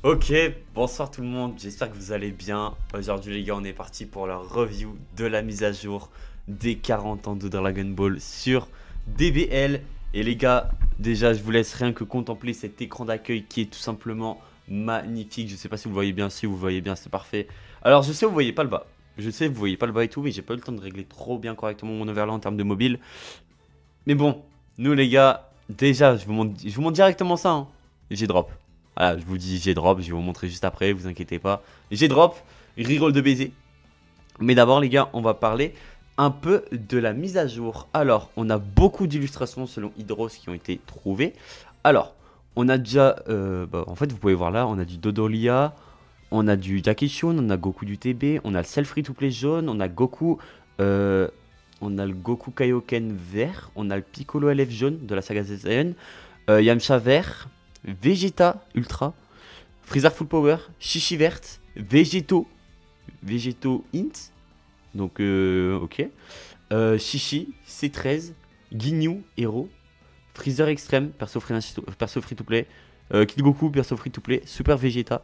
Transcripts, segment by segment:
Ok, bonsoir tout le monde, j'espère que vous allez bien. Aujourd'hui les gars, on est parti pour la review de la mise à jour des 40 ans de Dragon Ball sur DBL. Et les gars, déjà je vous laisse rien que contempler cet écran d'accueil qui est tout simplement magnifique. Je sais pas si vous voyez bien, si vous voyez bien c'est parfait. Alors je sais vous voyez pas le bas, je sais vous voyez pas le bas et tout, mais j'ai pas eu le temps de régler trop bien correctement mon overlay en termes de mobile. Mais bon, nous les gars, déjà je vous montre directement ça, hein. J'ai drop. Voilà, je vous dis j'ai drop, je vais vous montrer juste après, vous inquiétez pas. J'ai drop, reroll de baiser. Mais d'abord les gars, on va parler un peu de la mise à jour. Alors, on a beaucoup d'illustrations selon Hydros qui ont été trouvées. Alors, on a déjà, en fait vous pouvez voir là, on a du Dodolia, on a du Jackie Chun, on a Goku du TB, on a le Cell Free to Play jaune, on a Goku, on a le Goku Kaioken vert, on a le Piccolo LF jaune de la saga ZN, Yamcha vert, Vegeta Ultra, Freezer Full Power, Chichi verte, Végéto Int, donc ok, Chichi, C13, Ginyu, Hero, Freezer Extreme, perso free to play, Kid Goku, perso free to play, Super Vegeta,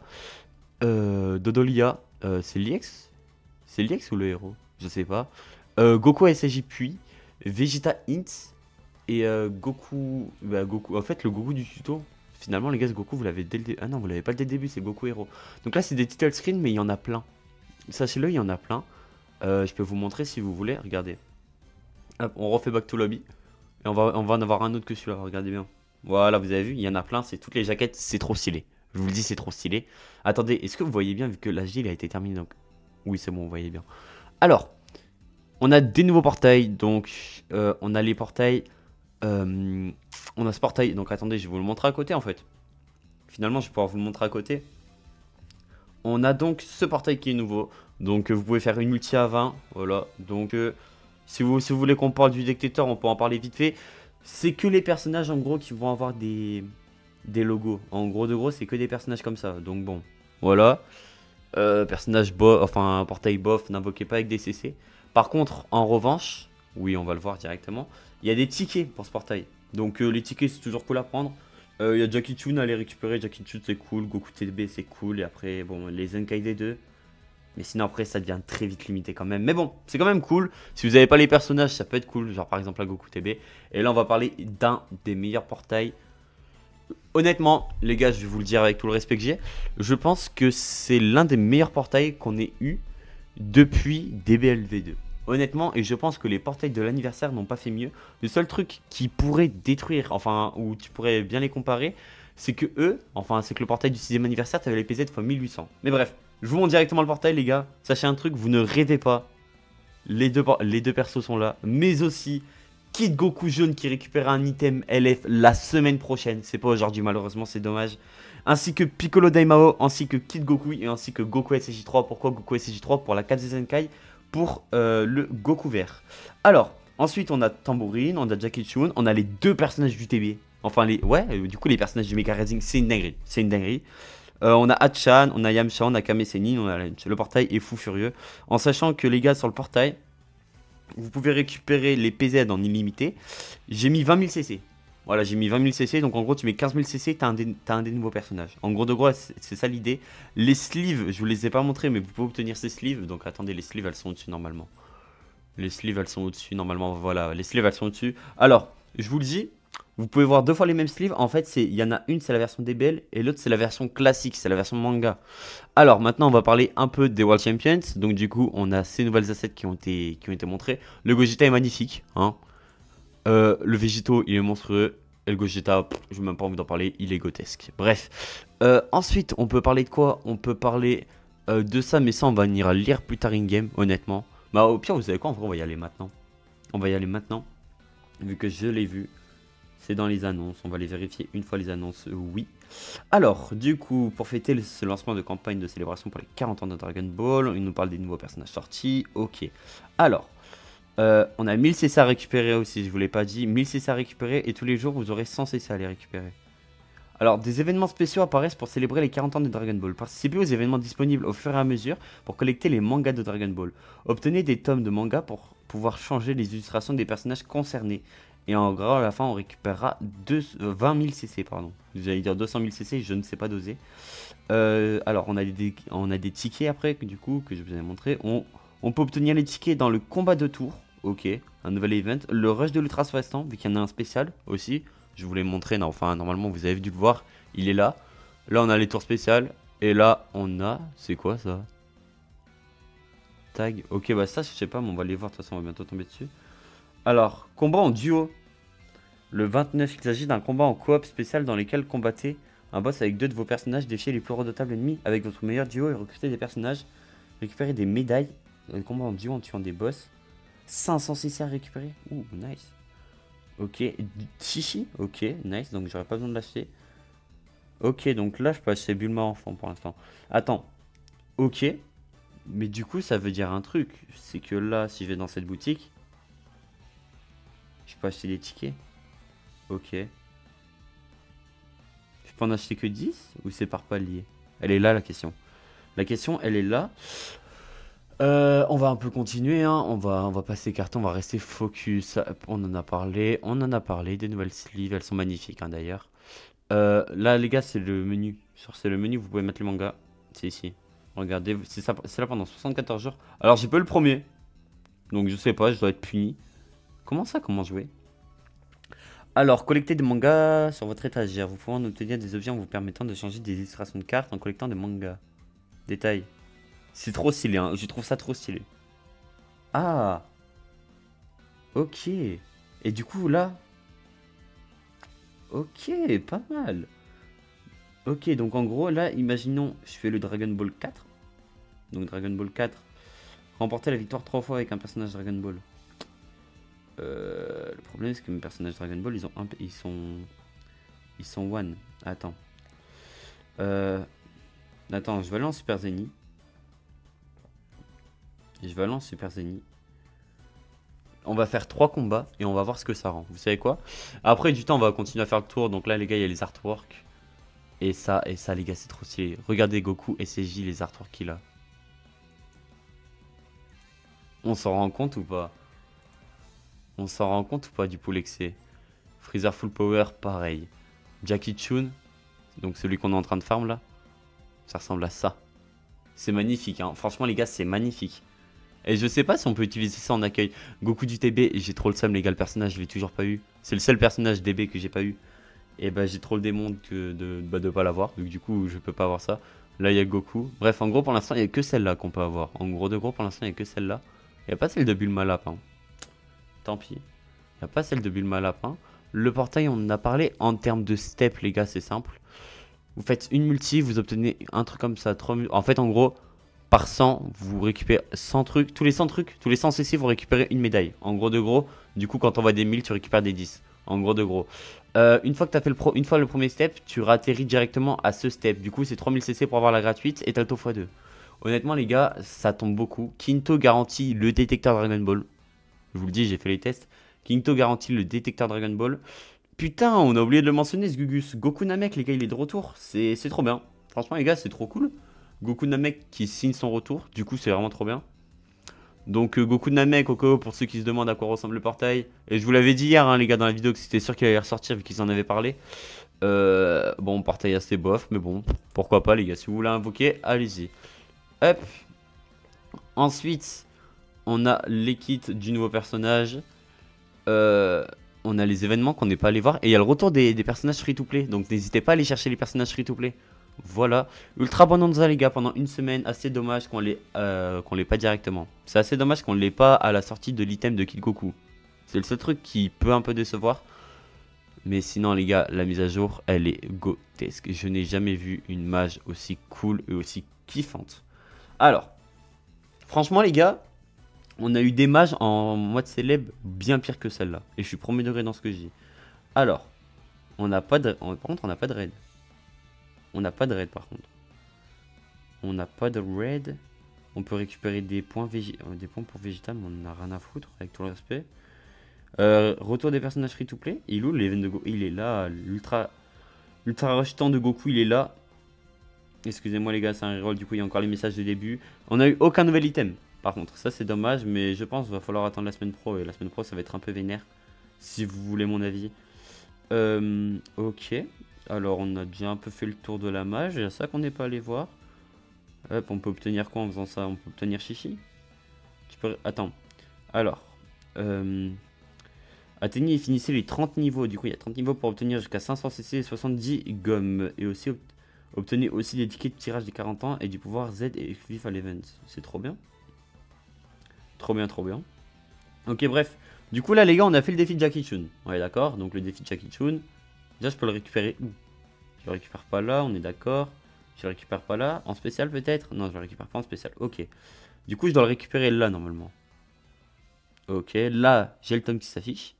Dodolia, c'est l'IX? C'est l'IX ou le héros? Je sais pas. Goku SAJ puis, Vegeta Int et Goku. En fait, le Goku du tuto. Finalement, les gars, ce Goku, vous l'avez dès le début. Ah non, vous l'avez pas dès le début, c'est Goku héros. Donc là, c'est des title screens, mais il y en a plein. Sachez-le, il y en a plein. Je peux vous montrer si vous voulez. Regardez. Hop, on refait back to lobby. Et on va en avoir un autre que celui-là. Regardez bien. Voilà, vous avez vu, il y en a plein. C'est toutes les jaquettes. C'est trop stylé. Je vous le dis, c'est trop stylé. Attendez, est-ce que vous voyez bien vu que l'HD il a été terminé donc... Oui, c'est bon, vous voyez bien. Alors, on a des nouveaux portails. Donc, on a les portails. On a ce portail. Donc, attendez, je vais vous le montrer à côté en fait. Finalement, je vais pouvoir vous le montrer à côté. On a donc ce portail qui est nouveau. Donc, vous pouvez faire une ulti à 20. Voilà. Donc, si vous voulez qu'on parle du détecteur, on peut en parler vite fait. C'est que les personnages en gros qui vont avoir des logos. En gros de gros, c'est que des personnages comme ça. Donc bon, voilà. Personnage bof, enfin un portail bof, n'invoquez pas avec des CC. Par contre, en revanche, oui, on va le voir directement, il y a des tickets pour ce portail. Donc les tickets, c'est toujours cool à prendre. Il y a Jackie Chun à les récupérer. Jackie Chun, c'est cool. Goku TB, c'est cool. Et après, bon, les Zenkai D2. Mais sinon après ça devient très vite limité quand même. Mais bon, c'est quand même cool. Si vous n'avez pas les personnages, ça peut être cool. Genre par exemple la Goku TB. Et là on va parler d'un des meilleurs portails. Honnêtement, les gars, je vais vous le dire avec tout le respect que j'ai. Je pense que c'est l'un des meilleurs portails qu'on ait eu depuis DBLV2. Honnêtement, et je pense que les portails de l'anniversaire n'ont pas fait mieux. Le seul truc qui pourrait détruire, enfin, où tu pourrais bien les comparer, c'est que eux, enfin, c'est que le portail du 6ème anniversaire, tu avais les PZ x 1800. Mais bref, je vous montre directement le portail, les gars. Sachez un truc, vous ne rêvez pas. Les deux persos sont là, mais aussi Kid Goku jaune qui récupère un item LF la semaine prochaine. C'est pas aujourd'hui, malheureusement, c'est dommage. Ainsi que Piccolo Daimao, ainsi que Kid Goku et ainsi que Goku SJ3. Pourquoi Goku SJ3? Pour la 4 Zenkai, pour le Goku vert. Alors, ensuite on a Tambourine, on a Jackie Chun, on a les deux personnages du TB. Enfin, du coup, les personnages du Mega Rising, c'est une dinguerie. C'est une dinguerie. On a Hachan, on a Yamcha, on a Kame Sennin, on a le portail est fou furieux. En sachant que les gars, sur le portail, vous pouvez récupérer les PZ en illimité. J'ai mis 20 000 CC. Voilà, j'ai mis 20 000 CC. Donc en gros, tu mets 15 000 CC, t'as un des nouveaux personnages. En gros, de gros, c'est ça l'idée. Les sleeves, je vous les ai pas montrés, mais vous pouvez obtenir ces sleeves. Donc attendez, les sleeves, elles sont au-dessus normalement. Les sleeves, elles sont au-dessus normalement. Voilà, les sleeves, elles sont au-dessus. Alors, je vous le dis, vous pouvez voir deux fois les mêmes sleeves. En fait, il y en a une, c'est la version DBL, et l'autre, c'est la version classique, c'est la version manga. Alors, maintenant, on va parler un peu des World Champions. Donc, du coup, on a ces nouvelles assets qui ont été montrées. Le Gogeta est magnifique, hein. Le Végéto, il est monstrueux. Et le Gogeta, je n'ai même pas envie d'en parler, il est grotesque. Bref. Ensuite, on peut parler de quoi? On peut parler de ça, mais ça, on va venir à lire plus tard in-game, honnêtement. Bah, au pire, vous savez quoi? En vrai, on va y aller maintenant. On va y aller maintenant, vu que je l'ai vu. C'est dans les annonces, on va les vérifier une fois les annonces, oui. Alors, du coup, pour fêter ce lancement de campagne de célébration pour les 40 ans de Dragon Ball, il nous parle des nouveaux personnages sortis, ok. Alors, on a 1000 CC à récupérer aussi, je vous l'ai pas dit, 1000 CC à récupérer et tous les jours vous aurez 100 CC à les récupérer. Alors, des événements spéciaux apparaissent pour célébrer les 40 ans de Dragon Ball. Participez aux événements disponibles au fur et à mesure pour collecter les mangas de Dragon Ball. Obtenez des tomes de mangas pour pouvoir changer les illustrations des personnages concernés. Et en gros, à la fin, on récupérera 20 000 CC, pardon. J'allais dire 200 000 CC, je ne sais pas doser. Alors, on a des tickets après, du coup, que je vous ai montré. On peut obtenir les tickets dans le combat de tour. Ok, un nouvel event. Le rush de l'ultra Swastan, vu qu'il y en a un spécial aussi. Je vous l'ai montré, non, enfin, normalement, vous avez dû le voir. Il est là. Là, on a les tours spéciales. Et là, on a... C'est quoi, ça? Tag. Ok, bah ça, je sais pas, mais on va les voir. De toute façon, on va bientôt tomber dessus. Alors, combat en duo. Le 29, il s'agit d'un combat en coop spécial dans lequel combattez un boss avec 2 de vos personnages, défiez les plus redoutables ennemis avec votre meilleur duo et recrutez des personnages, récupérez des médailles. Un combat en duo en tuant des boss. 500 CC à récupérer. Ouh, nice. Ok, Chichi. Ok, nice, donc j'aurais pas besoin de l'acheter. Ok, donc là je peux acheter Bulma enfant pour l'instant. Attends, ok. Mais du coup ça veut dire un truc. C'est que là, si je vais dans cette boutique, je peux acheter des tickets. Ok. Je peux en acheter que 10 ou c'est par palier? Elle est là la question. La question, elle est là. On va un peu continuer, hein. On va pas s'écarter, on va rester focus. On en a parlé des nouvelles sleeves, elles sont magnifiques hein, d'ailleurs. Là les gars, c'est le menu. C'est le menu, vous pouvez mettre les mangas. C'est ici. Regardez, c'est là pendant 74 jours. Alors j'ai pas le premier. Donc je sais pas, je dois être puni. Comment ça, comment jouer? Alors, collectez des mangas sur votre étagère. Vous pouvez en obtenir des objets en vous permettant de changer des illustrations de cartes en collectant des mangas. Détail. C'est trop stylé, hein. Je trouve ça trop stylé. Ah, ok. Et du coup, là... Ok, pas mal. Ok, donc en gros, là, imaginons, je fais le Dragon Ball 4. Donc Dragon Ball 4. Remporter la victoire 3 fois avec un personnage Dragon Ball. Le problème, c'est que mes personnages Dragon Ball, ils sont one. Attends. Attends, je vais aller en Super Zeni. On va faire 3 combats et on va voir ce que ça rend. Vous savez quoi? Après du temps, on va continuer à faire le tour. Donc là, les gars, il y a les artworks. Et ça, les gars, c'est trop stylé. Regardez Goku SSJ, les artworks qu'il a. On s'en rend compte ou pas? On s'en rend compte ou pas du poulet que c'est? Freezer Full Power, pareil. Jackie Chun, donc celui qu'on est en train de farm là. Ça ressemble à ça. C'est magnifique, hein. Franchement, les gars, c'est magnifique. Et je sais pas si on peut utiliser ça en accueil. Goku du TB, j'ai trop le seum, les gars, le personnage, je l'ai toujours pas eu. C'est le seul personnage DB que j'ai pas eu. Et bah, j'ai trop le démon de pas l'avoir. Donc, du coup, je peux pas avoir ça. Là, il y a Goku. Bref, en gros, pour l'instant, il y a que celle-là qu'on peut avoir. En gros, de gros, pour l'instant, il y a que celle-là. Il n'y a pas celle de Bulma Lapin. Tant pis. Il n'y a pas celle de Bulma Lapin. Le portail, on en a parlé. En termes de step, les gars, c'est simple. Vous faites une multi, vous obtenez un truc comme ça. En fait, en gros, par 100, vous récupérez 100 trucs. Tous les 100 trucs, tous les 100 CC, vous récupérez une médaille. En gros de gros, du coup, quand on voit des 1000, tu récupères des 10. En gros de gros. Une fois que tu as fait le premier step, tu ratterris directement à ce step. Du coup, c'est 3000 CC pour avoir la gratuite et t'as le taux x2. Honnêtement, les gars, ça tombe beaucoup. Kinto garantit le détecteur Dragon Ball. Je vous le dis, j'ai fait les tests. Kinto garantit le détecteur Dragon Ball. Putain, on a oublié de le mentionner, ce Gugus. Goku Namek, les gars, il est de retour. C'est trop bien. Franchement, les gars, c'est trop cool. Goku Namek qui signe son retour. Du coup, c'est vraiment trop bien. Donc, Goku Namek, Oko, pour ceux qui se demandent à quoi ressemble le portail. Et je vous l'avais dit hier, hein, les gars, dans la vidéo, que c'était sûr qu'il allait ressortir vu qu'ils en avaient parlé. Bon, portail assez bof, mais bon, pourquoi pas, les gars. Si vous voulez invoquer, allez-y. Hop. Ensuite, on a les kits du nouveau personnage. On a les événements qu'on n'est pas allé voir. Et il y a le retour des personnages free-to-play. Donc n'hésitez pas à aller chercher les personnages free-to-play. Voilà. Ultra Bonanza, les gars, pendant une semaine. Assez dommage qu'on l'ait pas directement. C'est assez dommage qu'on l'ait pas à la sortie de l'item de Kid Goku. C'est le seul truc qui peut un peu décevoir. Mais sinon, les gars, la mise à jour, elle est grotesque. Je n'ai jamais vu une mage aussi cool et aussi kiffante. Alors, franchement, les gars, on a eu des mages en mode célèbre bien pire que celle-là. Et je suis premier degré dans ce que je dis. Alors, on n'a pas de... Par contre, on n'a pas de raid. On n'a pas de raid, par contre. On n'a pas de raid. On peut récupérer des points, pour végétal, mais on en a rien à foutre, avec tout le respect. Retour des personnages free-to-play. Il est où l'event de Goku? Il est là. L'ultra rush temps de Goku, il est là. Excusez-moi, les gars, c'est un reroll. Du coup, il y a encore les messages de début. On n'a eu aucun nouvel item. Par contre, ça c'est dommage, mais je pense qu'il va falloir attendre la semaine pro. Et la semaine pro, ça va être un peu vénère. si vous voulez mon avis. Ok. Alors, on a déjà un peu fait le tour de la mage. Il y a ça qu'on n'est pas allé voir. Hop, on peut obtenir quoi en faisant ça? On peut obtenir Chichi. Tu peux... Attends. Alors. Atteignez et finissez les 30 niveaux. Du coup, il y a 30 niveaux pour obtenir jusqu'à 500 CC et 70 gommes. Et aussi, obtenez aussi des tickets de tirage des 40 ans et du pouvoir Z et exclusif à l'event. C'est trop bien. Trop bien, trop bien. Ok, bref. Du coup, là, les gars, on a fait le défi de Jackie Chun. Ouais, d'accord. Donc, le défi de Jackie Chun. Déjà, je peux le récupérer où? Je le récupère pas là, on est d'accord. Je le récupère pas là. En spécial, peut-être? Non, je le récupère pas en spécial. Ok. Du coup, je dois le récupérer là, normalement. Ok, là, j'ai le tome qui s'affiche.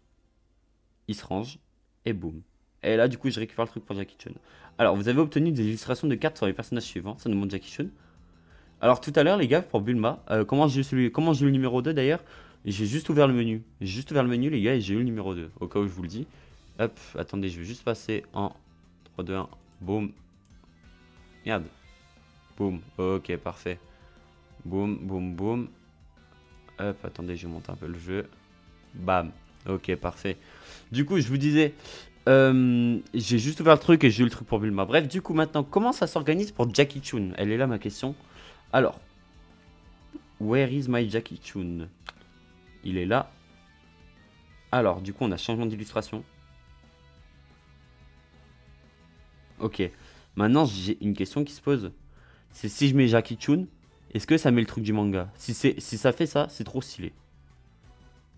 Il se range. Et boum. Et là, du coup, je récupère le truc pour Jackie Chun. Alors, vous avez obtenu des illustrations de cartes sur les personnages suivants. Ça nous montre Jackie Chun. Alors, tout à l'heure, les gars, pour Bulma, comment j'ai eu le numéro 2 d'ailleurs? J'ai juste ouvert le menu. J'ai juste ouvert le menu, les gars, et j'ai eu le numéro 2. Au cas où je vous le dis. Hop, attendez, je vais juste passer en 3, 2, 1. Boum. Merde. Boum. Ok, parfait. Boum, boum, boum. Hop, attendez, je monte un peu le jeu. Bam. Ok, parfait. Du coup, je vous disais, j'ai juste ouvert le truc et j'ai eu le truc pour Bulma. Bref, du coup, maintenant, comment ça s'organise pour Jackie Chun? Elle est là, ma question. Alors, where is my Jackie Chun? Il est là. Alors, du coup, on a changement d'illustration. Ok. Maintenant, j'ai une question qui se pose. C'est si je mets Jackie Chun, est-ce que ça met le truc du manga? Si ça fait ça, c'est trop stylé.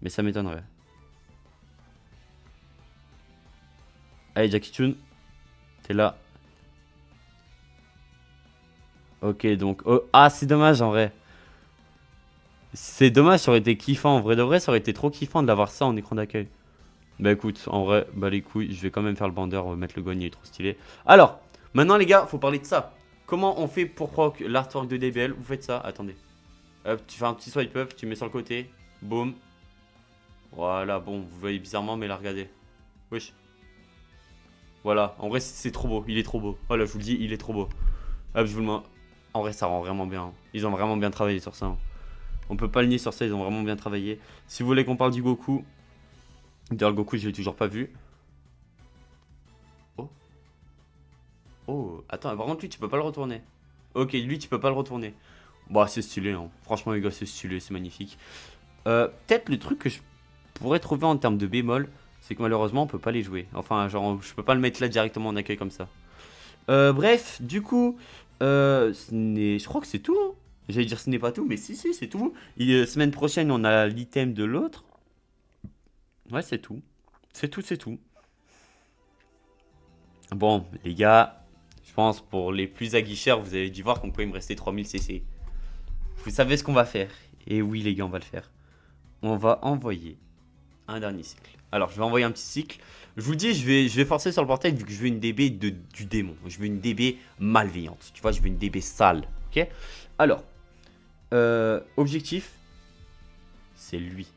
Mais ça m'étonnerait. Allez, Jackie Chun. T'es là. Ok, donc... Oh, ah, c'est dommage, en vrai. C'est dommage, ça aurait été kiffant. En vrai de vrai, ça aurait été trop kiffant de l'avoir ça en écran d'accueil. Bah écoute, en vrai, bah les couilles, je vais quand même faire le bandeur, mettre le gogne, il est trop stylé. Alors, maintenant les gars, faut parler de ça. Comment on fait pour proc l'artwork de DBL? Vous faites ça, attendez. Hop, tu fais un petit swipe up, tu mets sur le côté. Boum. Voilà, bon, vous voyez bizarrement, mais là, regardez. Wesh. Voilà, en vrai, c'est trop beau, il est trop beau. Voilà, je vous le dis, il est trop beau. Hop, je vous le mets. En vrai, ça rend vraiment bien. Ils ont vraiment bien travaillé sur ça. Hein. On peut pas le nier sur ça, ils ont vraiment bien travaillé. Si vous voulez qu'on parle du Goku. D'ailleurs, le Goku, je l'ai toujours pas vu. Oh. Oh, attends, par contre, lui, tu peux pas le retourner. Ok, lui, tu peux pas le retourner. Bah, c'est stylé, hein. Franchement, les gars, c'est stylé, c'est magnifique. Peut-être le truc que je pourrais trouver en termes de bémol, c'est que malheureusement, on peut pas les jouer. Enfin, genre, je peux pas le mettre là directement en accueil comme ça. Bref, du coup, je crois que c'est tout. Hein. J'allais dire ce n'est pas tout, mais si, c'est tout. Et, semaine prochaine, on a l'item de l'autre. Ouais, c'est tout. C'est tout, c'est tout. Bon, les gars, je pense pour les plus aguicheurs, vous avez dû voir qu'on pouvait me rester 3000 CC. Vous savez ce qu'on va faire. Et oui, les gars, on va le faire. On va envoyer un dernier cycle. Alors, je vais envoyer un petit cycle. Je vous dis, je vais forcer sur le portail vu que je veux une DB du démon. Je veux une DB malveillante. Tu vois, je veux une DB sale. Ok? Alors, objectif, c'est lui.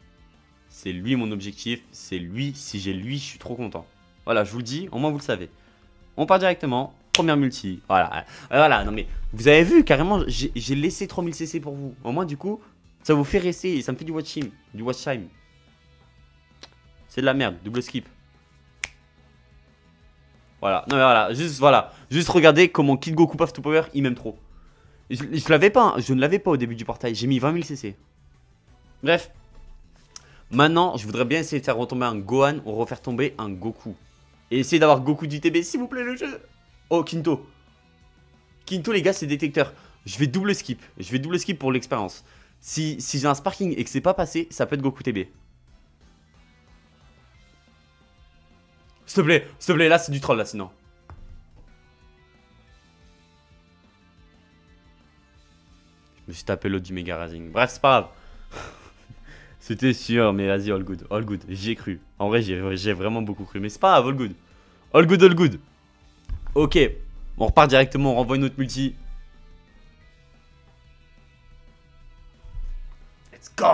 C'est lui mon objectif. C'est lui. Si j'ai lui, je suis trop content. Voilà, je vous le dis. Au moins, vous le savez. On part directement. Première multi. Voilà. Voilà. Non, mais vous avez vu, carrément, j'ai laissé 3000 CC pour vous. Au moins, du coup, ça vous fait rester. Et ça me fait du watch time. Du watch time. C'est de la merde. Double skip. Voilà. Non, mais voilà. Juste regardez comment Kid Goku Path to Power, il m'aime trop. Je l'avais pas. Hein. Je ne l'avais pas au début du portail. J'ai mis 20 000 CC. Bref. Maintenant, je voudrais bien essayer de faire retomber un Gohan ou refaire tomber un Goku. Et essayer d'avoir Goku du TB, s'il vous plaît, le jeu. Oh, Kinto. Kinto, les gars, c'est détecteur. Je vais double skip. Je vais double skip pour l'expérience. Si j'ai un sparking et que c'est pas passé, ça peut être Goku TB. S'il te plaît, là, c'est du troll, là, sinon. Je me suis tapé l'autre du Mega Rising. Bref, c'est pas grave. C'était sûr, mais vas-y, all good. All good, j'y ai cru. En vrai, j'ai vraiment beaucoup cru. Mais c'est pas grave, all good. All good, all good. Ok, on repart directement, on renvoie une autre multi. Let's go.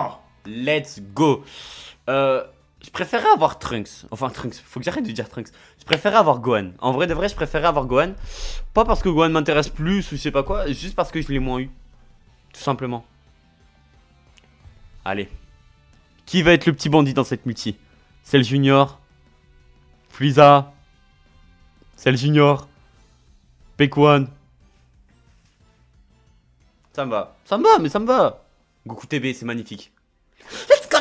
Let's go. Je préférais avoir Trunks. Enfin, Trunks, faut que j'arrête de dire Trunks. Je préférais avoir Gohan. En vrai de vrai, je préférais avoir Gohan. Pas parce que Gohan m'intéresse plus ou je sais pas quoi, juste parce que je l'ai moins eu. Tout simplement. Allez. Qui va être le petit bandit dans cette multi? Cell Junior. Frieza. Cell Junior. Peck-One. Ça me va. Ça me va, mais ça me va. Goku TB, c'est magnifique. Let's go.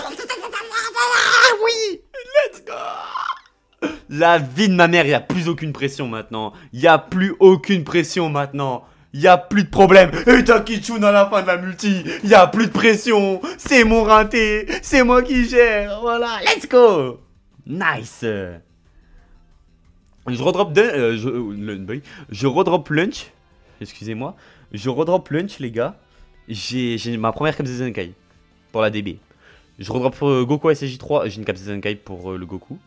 Oui. Let's go. La vie de ma mère, il n'y a plus aucune pression maintenant. Il n'y a plus aucune pression maintenant. Il n'y a plus de problème. Et t'as Kichun à la fin de la multi. Il n'y a plus de pression. C'est mon rinté. C'est moi qui gère. Voilà, let's go. Nice. Je redrop je redrop lunch. Excusez-moi. Je redrop lunch, les gars. J'ai ma première Capsule Zenkai pour la DB. Je redrop Goku SSJ3. J'ai une Capsule Zenkai pour le Goku.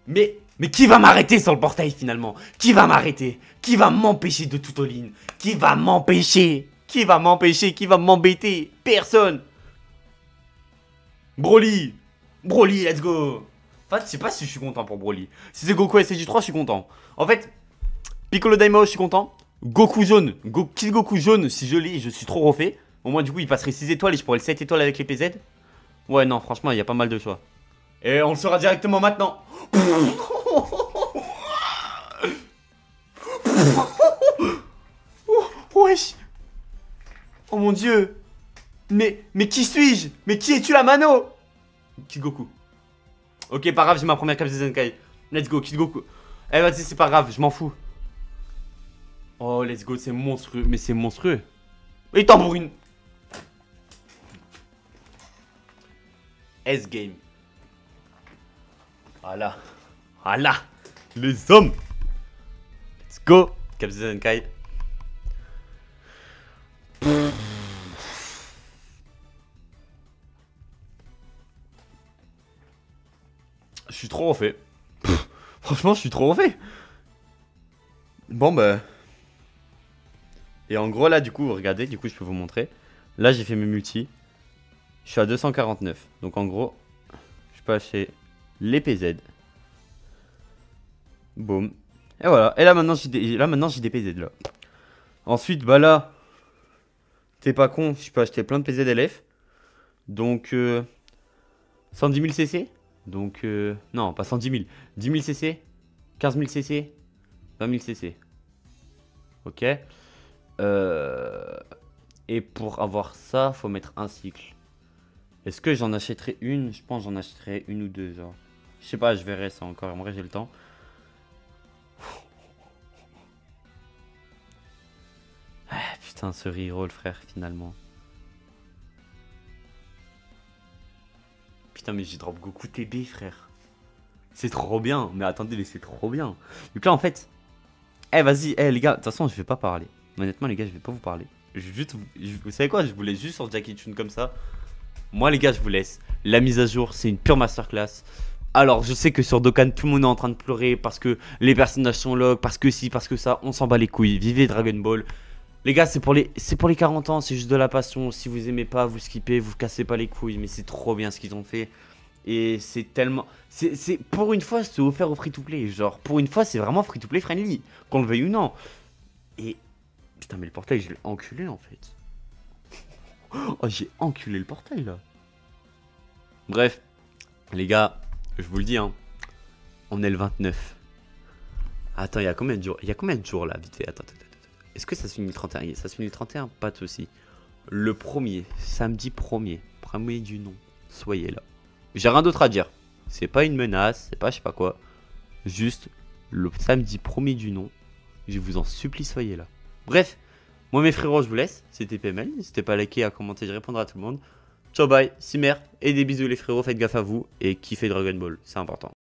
Mais qui va m'arrêter sur le portail finalement? Qui va m'arrêter? Qui va m'empêcher de tout all-in? Qui va m'empêcher? Qui va m'empêcher? Qui va m'embêter? Personne. Broly. Broly, let's go. En fait, je sais pas si je suis content pour Broly. Si c'est Goku SSJ3, je suis content. En fait, Piccolo Daimao, je suis content. Goku jaune, Kid Goku jaune, si je l'ai, je suis trop refait. Au moins, du coup, il passerait 6 étoiles et je pourrais le 7 étoiles avec les PZ. Ouais, non, franchement, il y a pas mal de choix. Et on le saura directement maintenant. Wesh. Oh mon dieu. Mais qui suis-je? Mais qui es-tu la mano? Kid Goku. Ok, pas grave, j'ai ma première Capsule Zenkai. Let's go, Kid Goku. Eh, vas-y, c'est pas grave, je m'en fous. Oh, let's go, c'est monstrueux. Mais c'est monstrueux. Et tambourine. S-game. Voilà. Voilà. Les hommes. Let's go. Capsule Zenkai. Je suis trop refait. Franchement, je suis trop refait. Bon, bah. Et en gros, là, du coup, regardez, du coup, je peux vous montrer. Là, j'ai fait mes multis. Je suis à 249. Donc, en gros, je peux acheter les PZ. Boum. Et voilà. Et là, maintenant, j'ai des PZ, là. Ensuite, bah là, t'es pas con, je peux acheter plein de PZ LF. Donc, 110 000 CC. Donc, non, pas 110 000. 10 000 CC. 15 000 CC. 20 000 CC. Ok. Et pour avoir ça, faut mettre un cycle. Est-ce que j'en achèterai une? Je pense que j'en achèterai une ou deux, genre. Je sais pas, je verrai ça encore. En vrai, j'ai le temps. Ah, putain, ce reroll, frère, finalement. Putain, mais j'ai drop Goku TB, frère. C'est trop bien. Mais attendez, mais c'est trop bien. Donc là, en fait... Eh, vas-y, les gars, de toute façon, je vais pas parler. Honnêtement, les gars, je vais pas vous parler. Vous savez quoi? Je vous laisse juste sur Jackie Chun comme ça. Moi, les gars, je vous laisse. La mise à jour, c'est une pure masterclass. Alors, je sais que sur Dokkan, tout le monde est en train de pleurer parce que les personnages sont log, parce que si, parce que ça. On s'en bat les couilles. Vivez Dragon Ball. Les gars, c'est pour les 40 ans. C'est juste de la passion. Si vous aimez pas, vous skippez, vous cassez pas les couilles. Mais c'est trop bien ce qu'ils ont fait. Et c'est tellement... C'est pour une fois, c'est offert au free-to-play. Genre, pour une fois, c'est vraiment free-to-play friendly. Qu'on le veuille ou non. Et... Putain, mais le portail, je l'ai enculé, en fait. Oh, j'ai enculé le portail, là. Bref. Les gars, je vous le dis, hein. On est le 29. Attends, il y a combien de jours? Il y a combien de jours, là, vite fait? Attends. Est-ce que ça se finit le 31? Ça se finit le 31? Pas de soucis. Le premier, samedi 1er. Premier du nom. Soyez là. J'ai rien d'autre à dire. C'est pas une menace, c'est pas je sais pas quoi. Juste le samedi 1er du nom. Je vous en supplie, soyez là. Bref, moi mes frérots, je vous laisse. C'était PML. N'hésitez pas à liker, à commenter, je répondrai à tout le monde. Ciao, bye, Simer et des bisous les frérots. Faites gaffe à vous et kiffez Dragon Ball, c'est important.